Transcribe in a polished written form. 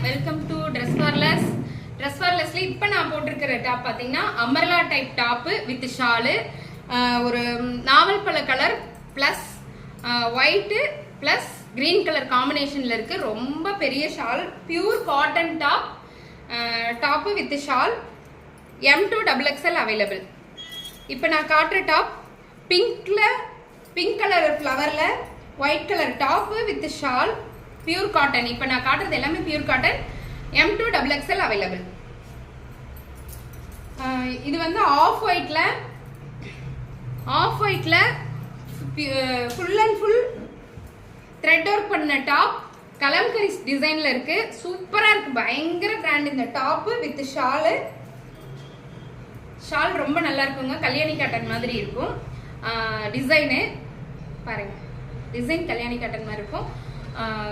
Welcome to dress ஃபார்லெஸ். Dress ஃபார்லெஸ்ல இப்போ நான் போட்டிருக்கிற டாப் பார்த்தீங்கன்னா umbrella type top with shawl. ஒரு நாவல் பழ colour plus white plus green colour காம்பினேஷனில் இருக்கு. ரொம்ப பெரிய shawl, pure cotton top with shawl. M2 XXL available. இப்போ நான் காட்டுற டாப் பிங்க் கலர் ஃப்ளவரில் white colour top with shawl, pure cotton. இப்போ நான் காட்டுறது எல்லாமே pure cotton. M2 XXL available. இது வந்து ஆஃப் ஒயிட்ல full and full thread work பண்ண டாப், கலம்கரி டிசைன்ல இருக்கு. சூப்பரா இருக்கு, பயங்கர பிராண்ட் இந்த டாப் வித் ஷால் ரொம்ப நல்லா இருக்குங்க. கல்யாணி காட்டன் மாதிரி இருக்கும் டிசைனு. பாருங்க, டிசைன் கல்யாணி காட்டன் மாதிரி இருக்கும்.